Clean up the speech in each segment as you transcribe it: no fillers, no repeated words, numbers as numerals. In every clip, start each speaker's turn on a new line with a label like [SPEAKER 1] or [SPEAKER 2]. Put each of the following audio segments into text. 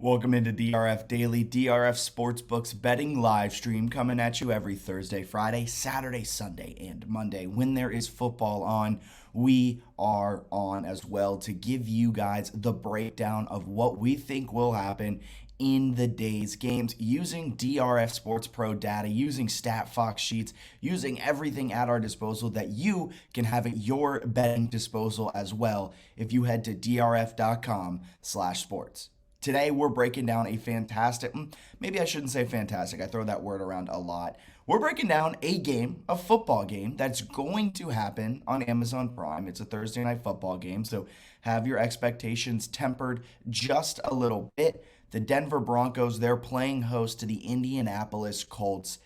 [SPEAKER 1] Welcome into DRF Daily, DRF Sportsbook's betting live stream coming at you every Thursday, Friday, Saturday, Sunday, and Monday. When there is football on, we are on as well to give you guys the breakdown of what we think will happen in the day's games using DRF Sports Pro data, using StatFox sheets, using everything at our disposal that you can have at your betting disposal as well if you head to drf.com/sports. Today, we're breaking down a fantastic, maybe I shouldn't say fantastic, I throw that word around a lot. We're breaking down a football game that's going to happen on Amazon Prime. It's a Thursday night football game, so have your expectations tempered just a little bit. The Denver Broncos, they're playing host to the Indianapolis Colts.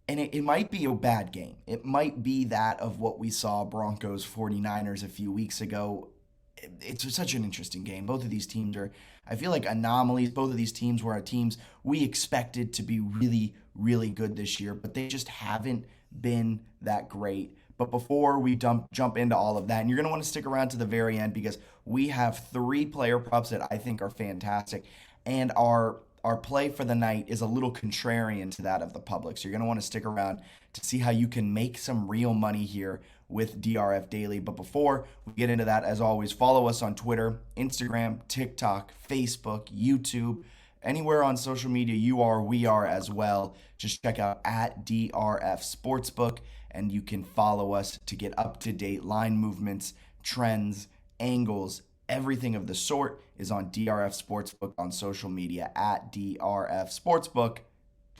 [SPEAKER 1] And it might be a bad game. It might be that of what we saw Broncos 49ers a few weeks ago. It's such an interesting game. Both of these teams are, I feel like, anomalies. Both of these teams were teams we expected to be really, really good this year, but they just haven't been that great. But before we jump into all of that, and you're going to want to stick around to the very end because we have 3 player props that I think are fantastic, and our play for the night is a little contrarian to that of the public. So you're going to want to stick around to see how you can make some real money here with DRF Daily. But before we get into that, as always, follow us on Twitter, Instagram, TikTok, Facebook, YouTube, anywhere on social media we are as well. Just check out at DRF Sportsbook, and you can follow us to get up-to-date line movements, trends, angles, everything of the sort is on DRF Sportsbook on social media at DRF Sportsbook.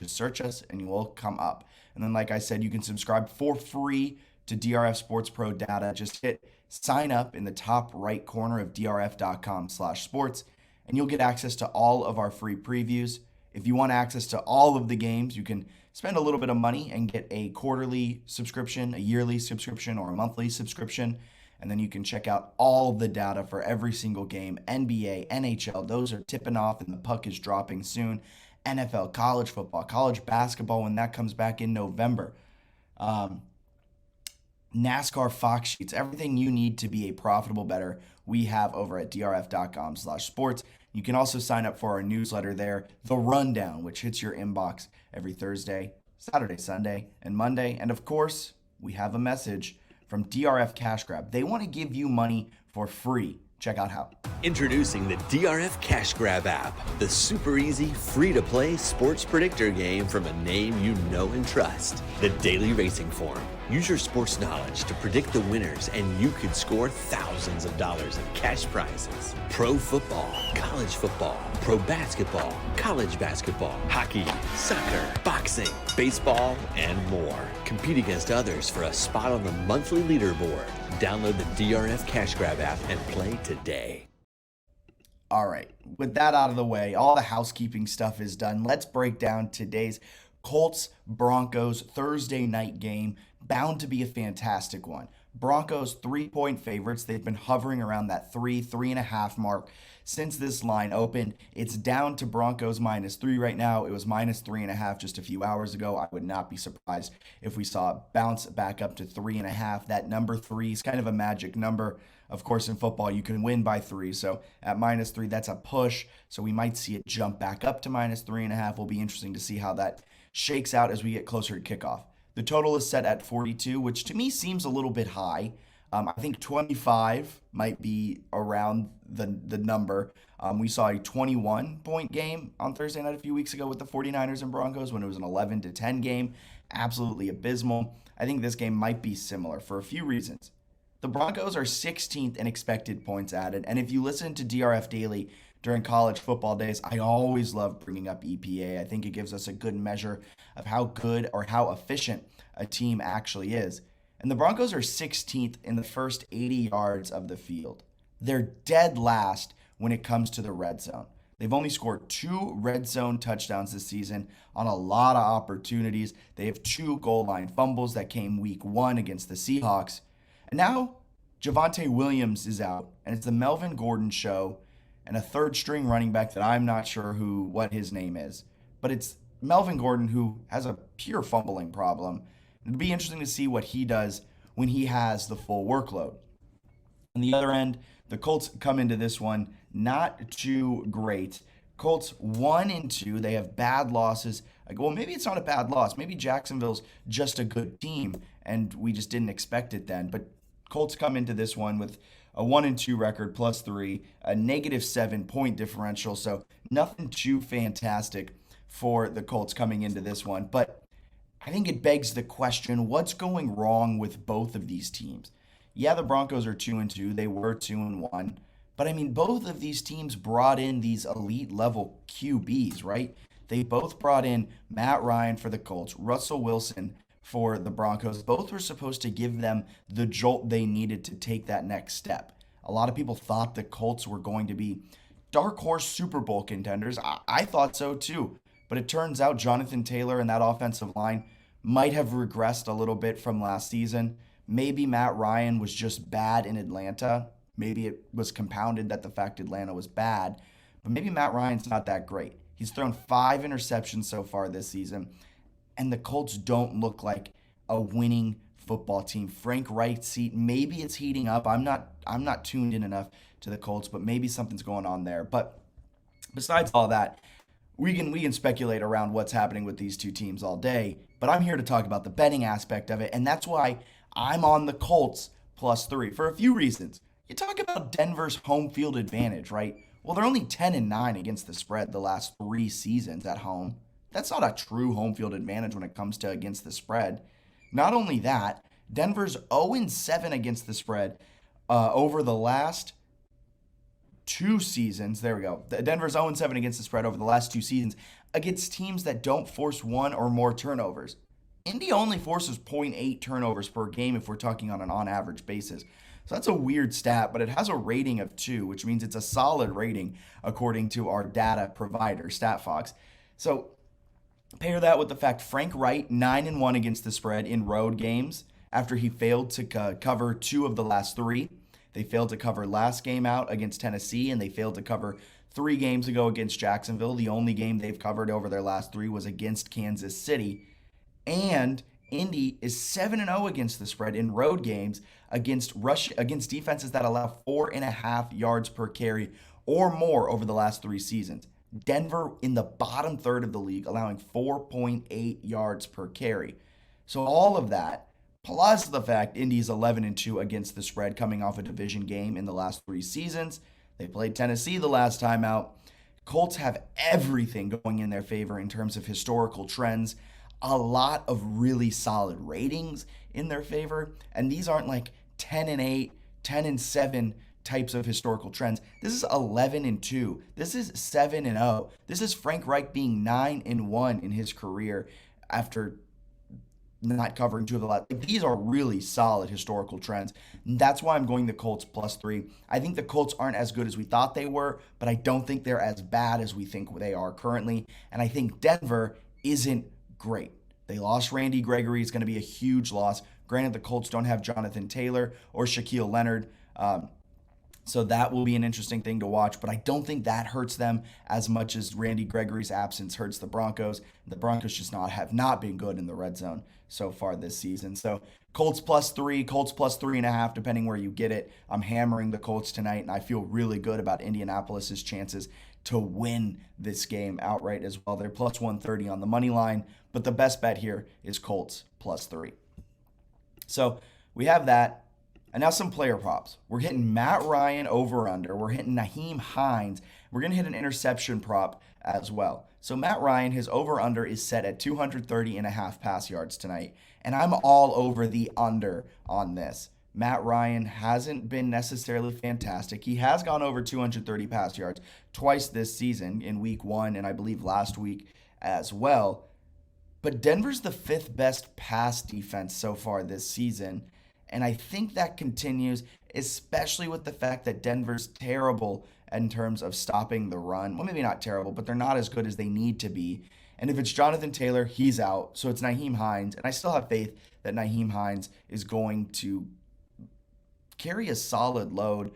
[SPEAKER 1] Just search us and you will come up. And then, like I said, you can subscribe for free to DRF Sports Pro data. Just hit sign up in the top right corner of drf.com/sports, and you'll get access to all of our free previews. If you want access to all of the games, you can spend a little bit of money and get a quarterly subscription, a yearly subscription, or a monthly subscription. And then you can check out all the data for every single game. NBA, NHL, those are tipping off and the puck is dropping soon. NFL, college football, college basketball when that comes back in November. NASCAR Fox sheets, everything you need to be a profitable bettor, we have over at drf.com/sports. You can also sign up for our newsletter there, The Rundown, which hits your inbox every Thursday, Saturday, Sunday, and Monday. And of course, we have a message from DRF Cash Grab. They want to give you money for free. Check out how.
[SPEAKER 2] Introducing the DRF Cash Grab app, the super easy, free-to-play sports predictor game from a name you know and trust, the Daily Racing Form. Use your sports knowledge to predict the winners, and you could score thousands of dollars in cash prizes. Pro football, college football, pro basketball, college basketball, hockey, soccer, boxing, baseball, and more. Compete against others for a spot on the monthly leaderboard. Download the DRF Cash Grab app and play today.
[SPEAKER 1] All right, with that out of the way, all the housekeeping stuff is done. Let's break down today's Colts-Broncos Thursday night game. Bound to be a fantastic one. Broncos 3-point favorites. They've been hovering around that 3.5 mark since this line opened. It's down to Broncos -3 right now. It was -3.5 just a few hours ago. I would not be surprised if we saw it bounce back up to 3.5. That number 3 is kind of a magic number. Of course, in football, you can win by 3. So at -3, that's a push. So we might see it jump back up to -3.5. Will be interesting to see how that shakes out as we get closer to kickoff. The total is set at 42, which to me seems a little bit high. I think 25 might be around the number. We saw a 21-point game on Thursday night a few weeks ago with the 49ers and Broncos when it was an 11-10 game. Absolutely abysmal. I think this game might be similar for a few reasons. The Broncos are 16th in expected points added, and if you listen to DRF Daily during college football days, I always love bringing up EPA. I think it gives us a good measure of how good or how efficient a team actually is. And the Broncos are 16th in the first 80 yards of the field. They're dead last when it comes to the red zone. They've only scored 2 red zone touchdowns this season on a lot of opportunities. They have 2 goal line fumbles that came week 1 against the Seahawks. And now Javonte Williams is out, and it's the Melvin Gordon show, and a third string running back that I'm not sure what his name is. But it's Melvin Gordon who has a pure fumbling problem. It'd be interesting to see what he does when he has the full workload. On the other end, the Colts come into this one not too great. Colts 1-2. They have bad losses. Like, well, maybe it's not a bad loss. Maybe Jacksonville's just a good team, and we just didn't expect it then. But Colts come into this one with a 1-2 record, +3, a -7 point differential. So nothing too fantastic for the Colts coming into this one. But I think it begs the question, what's going wrong with both of these teams? Yeah, the Broncos are 2-2. They were 2-1. But I mean, both of these teams brought in these elite level QBs, right? They both brought in Matt Ryan for the Colts, Russell Wilson for the Broncos. Both were supposed to give them the jolt they needed to take that next step. A lot of people thought the Colts were going to be dark horse Super Bowl contenders. I thought so too. But it turns out Jonathan Taylor and that offensive line might have regressed a little bit from last season. Maybe Matt Ryan was just bad in Atlanta. Maybe it was compounded that the fact Atlanta was bad. But maybe Matt Ryan's not that great. He's thrown 5 interceptions so far this season. And the Colts don't look like a winning football team. Frank Reich's seat, maybe it's heating up. I'm not tuned in enough to the Colts, but maybe something's going on there. But besides all that, we can speculate around what's happening with these two teams all day, but I'm here to talk about the betting aspect of it, and that's why I'm on the Colts +3 for a few reasons. You talk about Denver's home field advantage, right? Well, they're only 10-9 against the spread the last 3 seasons at home. That's not a true home field advantage when it comes to against the spread. Not only that, Denver's 0-7 against the spread over the last 2 seasons. There we go. Denver's 0-7 against the spread over the last 2 seasons against teams that don't force 1 or more turnovers. Indy only forces 0.8 turnovers per game if we're talking on an on-average basis. So that's a weird stat, but it has a rating of 2, which means it's a solid rating according to our data provider, StatFox. So pair that with the fact Frank Reich, 9-1 against the spread in road games after he failed to cover 2 of the last 3. They failed to cover last game out against Tennessee, and they failed to cover 3 games ago against Jacksonville. The only game they've covered over their last 3 was against Kansas City. And Indy is 7-0 against the spread in road games against defenses that allow 4.5 yards per carry or more over the last 3 seasons. Denver in the bottom third of the league, allowing 4.8 yards per carry. So all of that, plus the fact Indy's 11-2 against the spread coming off a division game in the last 3 seasons. They played Tennessee the last time out. Colts have everything going in their favor in terms of historical trends. A lot of really solid ratings in their favor. And these aren't like 10-8, 10-7 types of historical trends. This is 11-2. This is 7-0. This is Frank Reich being 9-1 in his career after not covering 2 of the last. These are really solid historical trends. And that's why I'm going the Colts +3. I think the Colts aren't as good as we thought they were, but I don't think they're as bad as we think they are currently. And I think Denver isn't great. They lost Randy Gregory. It's going to be a huge loss. Granted, the Colts don't have Jonathan Taylor or Shaquille Leonard. So that will be an interesting thing to watch, but I don't think that hurts them as much as Randy Gregory's absence hurts the Broncos. The Broncos just have not been good in the red zone so far this season. So Colts +3, Colts +3.5, depending where you get it. I'm hammering the Colts tonight, and I feel really good about Indianapolis's chances to win this game outright as well. They're +130 on the money line, but the best bet here is Colts +3. So we have that. And now some player props. We're hitting Matt Ryan over/under. We're hitting Nyheim Hines. We're going to hit an interception prop as well. So Matt Ryan, his over/under is set at 230.5 pass yards tonight. And I'm all over the under on this. Matt Ryan hasn't been necessarily fantastic. He has gone over 230 pass yards twice this season, in week 1 and I believe last week as well. But Denver's the 5th best pass defense so far this season. And I think that continues, especially with the fact that Denver's terrible in terms of stopping the run. Well, maybe not terrible, but they're not as good as they need to be. And if it's Jonathan Taylor, he's out. So it's Nyheim Hines. And I still have faith that Nyheim Hines is going to carry a solid load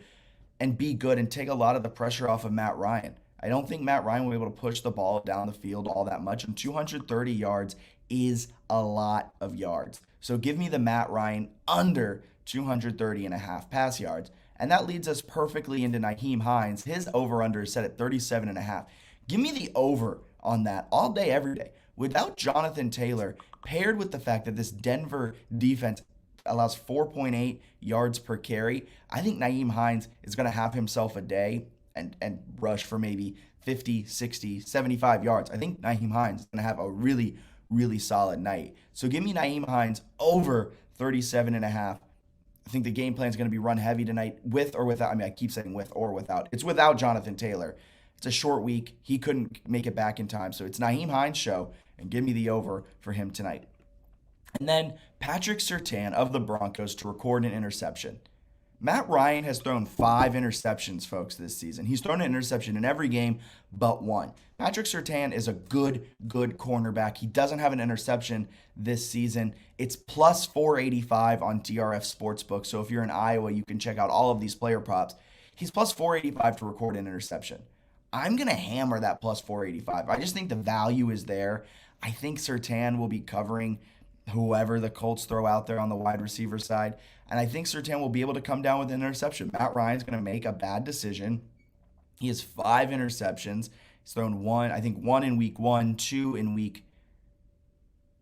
[SPEAKER 1] and be good and take a lot of the pressure off of Matt Ryan. I don't think Matt Ryan will be able to push the ball down the field all that much. And 230 yards is a lot of yards. So give me the Matt Ryan under 230.5 pass yards. And that leads us perfectly into Nyheim Hines. His over-under is set at 37.5. Give me the over on that all day, every day. Without Jonathan Taylor, paired with the fact that this Denver defense allows 4.8 yards per carry, I think Nyheim Hines is going to have himself a day and rush for maybe 50, 60, 75 yards. I think Nyheim Hines is going to have a really, really solid night. So give me Nyheim Hines over 37 and a half. I think the game plan is going to be run heavy tonight with or without. I mean, I keep saying with or without. It's without Jonathan Taylor. It's a short week. He couldn't make it back in time. So it's Nyheim Hines' show, and give me the over for him tonight. And then Patrick Surtain of the Broncos to record an interception. Matt Ryan has thrown 5 interceptions, folks, this season. He's thrown an interception in every game but one. Patrick Surtain is a good cornerback. He doesn't have an interception this season. It's plus 485 on DRF Sportsbook. So if you're in Iowa, you can check out all of these player props. He's plus 485 to record an interception. I'm going to hammer that plus 485. I just think the value is there. I think Surtain will be covering whoever the Colts throw out there on the wide receiver side. And I think Surtain will be able to come down with an interception. Matt Ryan's going to make a bad decision. He has 5 interceptions. He's thrown one in week 1, 2 in week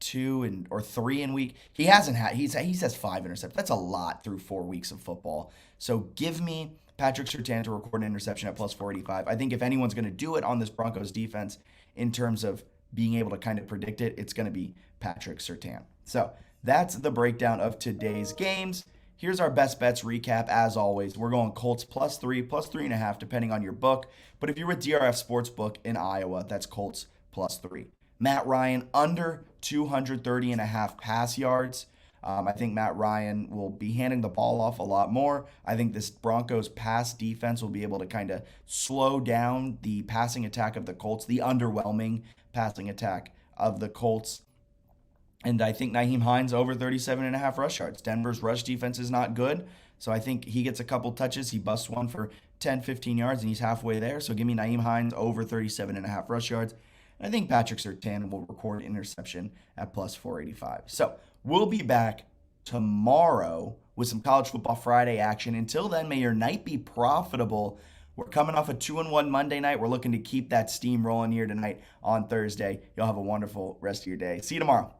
[SPEAKER 1] 2, or 3 in week. He has 5 interceptions. That's a lot through 4 weeks of football. So give me Patrick Surtain to record an interception at plus 485. I think if anyone's going to do it on this Broncos defense in terms of being able to kind of predict it, it's going to be Patrick Surtain. So that's the breakdown of today's games. Here's our best bets recap. As always, we're going Colts plus 3, plus 3.5, depending on your book. But if you're with DRF Sportsbook in Iowa, that's Colts plus 3. Matt Ryan under 230.5 pass yards. I think Matt Ryan will be handing the ball off a lot more. I think this Broncos pass defense will be able to kind of slow down the passing attack of the Colts, the underwhelming passing attack of the Colts. And I think Nyheim Hines over 37.5 rush yards. Denver's rush defense is not good, so I think he gets a couple touches. He busts one for 10, 15 yards, and he's halfway there. So give me Nyheim Hines over 37.5 rush yards. And I think Patrick Surtain will record an interception at plus 485. So we'll be back tomorrow with some College Football Friday action. Until then, may your night be profitable. We're coming off a 2-1 Monday night. We're looking to keep that steam rolling here tonight on Thursday. Y'all have a wonderful rest of your day. See you tomorrow.